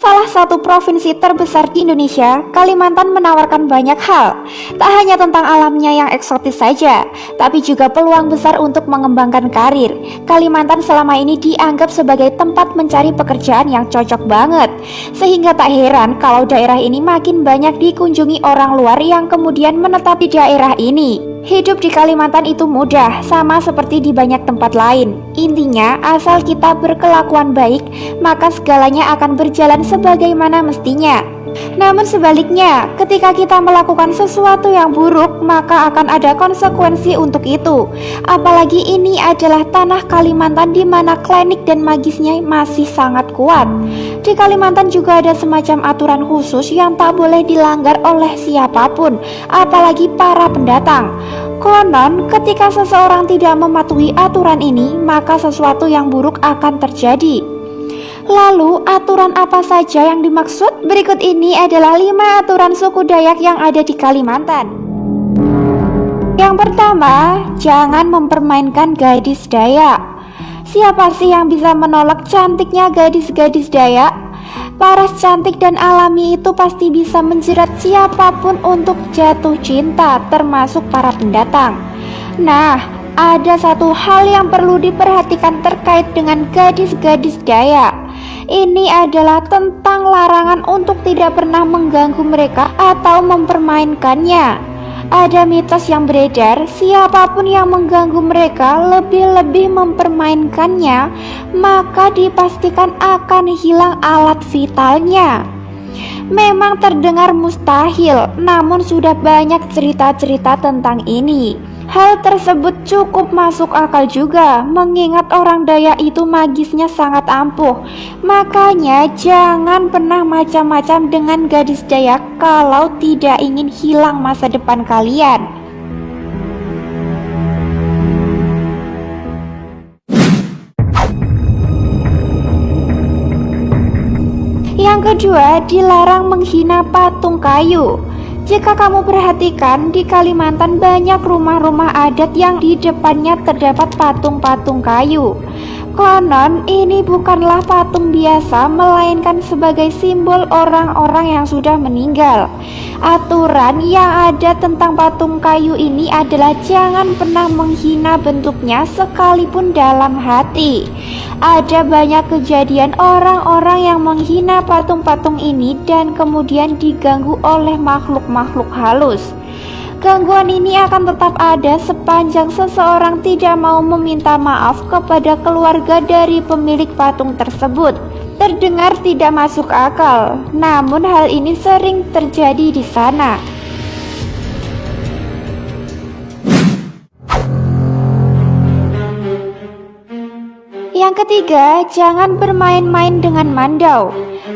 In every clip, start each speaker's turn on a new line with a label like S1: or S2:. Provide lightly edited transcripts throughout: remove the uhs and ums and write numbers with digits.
S1: Salah satu provinsi terbesar di Indonesia, Kalimantan menawarkan banyak hal. Tak hanya tentang alamnya yang eksotis saja, tapi juga peluang besar untuk mengembangkan karir. Kalimantan selama ini dianggap sebagai tempat mencari pekerjaan yang cocok banget. Sehingga tak heran kalau daerah ini makin banyak dikunjungi orang luar yang kemudian menetap di daerah ini. Hidup di Kalimantan itu mudah, sama seperti di banyak tempat lain. Intinya, asal kita berkelakuan baik, maka segalanya akan berjalan sebagaimana mestinya. Namun sebaliknya, ketika kita melakukan sesuatu yang buruk, maka akan ada konsekuensi untuk itu. Apalagi ini adalah tanah Kalimantan di mana klinik dan magisnya masih sangat kuat. Di Kalimantan juga ada semacam aturan khusus yang tak boleh dilanggar oleh siapapun, apalagi para pendatang. Konon, ketika seseorang tidak mematuhi aturan ini, maka sesuatu yang buruk akan terjadi. Lalu, aturan apa saja yang dimaksud? Berikut ini adalah 5 aturan suku Dayak yang ada di Kalimantan. Yang pertama, jangan mempermainkan gadis Dayak. Siapa sih yang bisa menolak cantiknya gadis-gadis Dayak? Paras cantik dan alami itu pasti bisa menjerat siapapun untuk jatuh cinta, termasuk para pendatang. Nah, ada satu hal yang perlu diperhatikan terkait dengan gadis-gadis Dayak. Ini adalah tentang larangan untuk tidak pernah mengganggu mereka atau mempermainkannya. Ada mitos yang beredar, siapapun yang mengganggu mereka lebih-lebih mempermainkannya, maka dipastikan akan hilang alat vitalnya. Memang terdengar mustahil, namun sudah banyak cerita-cerita tentang ini. Hal tersebut cukup masuk akal juga, mengingat orang Dayak itu magisnya sangat ampuh. Makanya jangan pernah macam-macam dengan gadis Dayak kalau tidak ingin hilang masa depan kalian. Yang kedua, dilarang menghina patung kayu. Jika kamu perhatikan, di Kalimantan banyak rumah-rumah adat yang di depannya terdapat patung-patung kayu. Konon, ini bukanlah patung biasa, melainkan sebagai simbol orang-orang yang sudah meninggal. Aturan yang ada tentang patung kayu ini adalah jangan pernah menghina bentuknya sekalipun dalam hati. Ada banyak kejadian orang-orang yang menghina patung-patung ini dan kemudian diganggu oleh makhluk-makhluk halus. Gangguan ini akan tetap ada sepanjang seseorang tidak mau meminta maaf kepada keluarga dari pemilik patung tersebut. Terdengar tidak masuk akal, namun hal ini sering terjadi di sana. Yang ketiga, jangan bermain-main dengan mandau.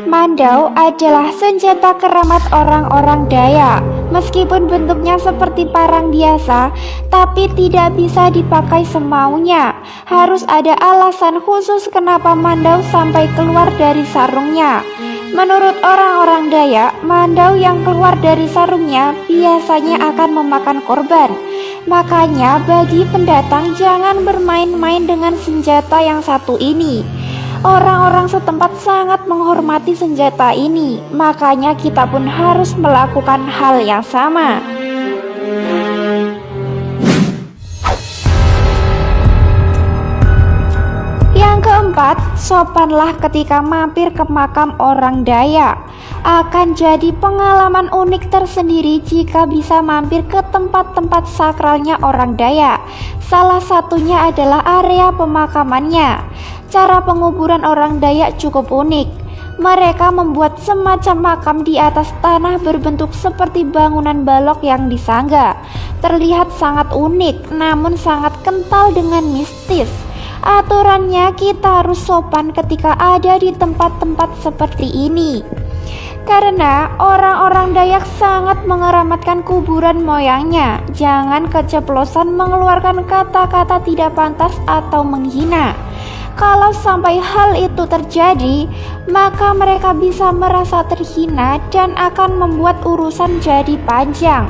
S1: Mandau adalah senjata keramat orang-orang Dayak. Meskipun bentuknya seperti parang biasa, tapi tidak bisa dipakai semaunya. Harus ada alasan khusus kenapa mandau sampai keluar dari sarungnya. Menurut orang-orang Dayak, mandau yang keluar dari sarungnya biasanya akan memakan korban. Makanya bagi pendatang jangan bermain-main dengan senjata yang satu ini. Orang-orang setempat sangat menghormati senjata ini, makanya kita pun harus melakukan hal yang sama. Yang keempat, sopanlah ketika mampir ke makam orang Dayak. Akan jadi pengalaman unik tersendiri jika bisa mampir ke tempat-tempat sakralnya orang Dayak. Salah satunya adalah area pemakamannya. Cara penguburan orang Dayak cukup unik. Mereka membuat semacam makam di atas tanah berbentuk seperti bangunan balok yang disangga. Terlihat sangat unik, namun sangat kental dengan mistis. Aturannya kita harus sopan ketika ada di tempat-tempat seperti ini. Karena orang-orang Dayak sangat mengeраmatkan kuburan moyangnya. Jangan keceplosan mengeluarkan kata-kata tidak pantas atau menghina. Kalau sampai hal itu terjadi, maka mereka bisa merasa terhina dan akan membuat urusan jadi panjang.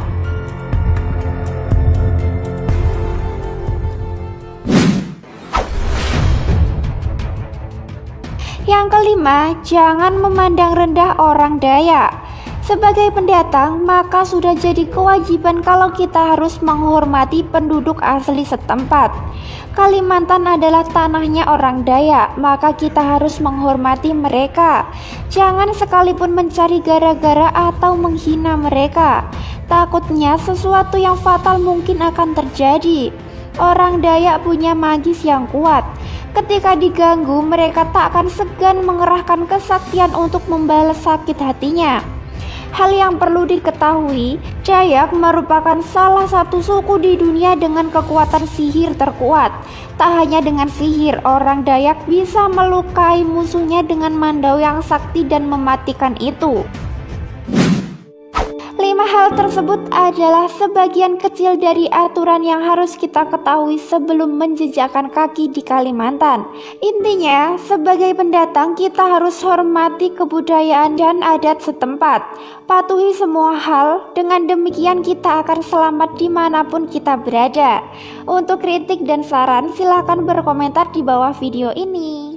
S1: Yang kelima, jangan memandang rendah orang Dayak. Sebagai pendatang, maka sudah jadi kewajiban kalau kita harus menghormati penduduk asli setempat. Kalimantan adalah tanahnya orang Dayak, maka kita harus menghormati mereka. Jangan sekalipun mencari gara-gara atau menghina mereka. Takutnya sesuatu yang fatal mungkin akan terjadi. Orang Dayak punya magis yang kuat. Ketika diganggu, mereka tak akan segan mengerahkan kesaktian untuk membalas sakit hatinya. Hal yang perlu diketahui, Dayak merupakan salah satu suku di dunia dengan kekuatan sihir terkuat. Tak hanya dengan sihir, orang Dayak bisa melukai musuhnya dengan mandau yang sakti dan mematikan itu. 5 hal tersebut adalah sebagian kecil dari aturan yang harus kita ketahui sebelum menjejakkan kaki di Kalimantan. Intinya, sebagai pendatang kita harus hormati kebudayaan dan adat setempat. Patuhi semua hal, dengan demikian kita akan selamat dimanapun kita berada. Untuk kritik dan saran, silahkan berkomentar di bawah video ini.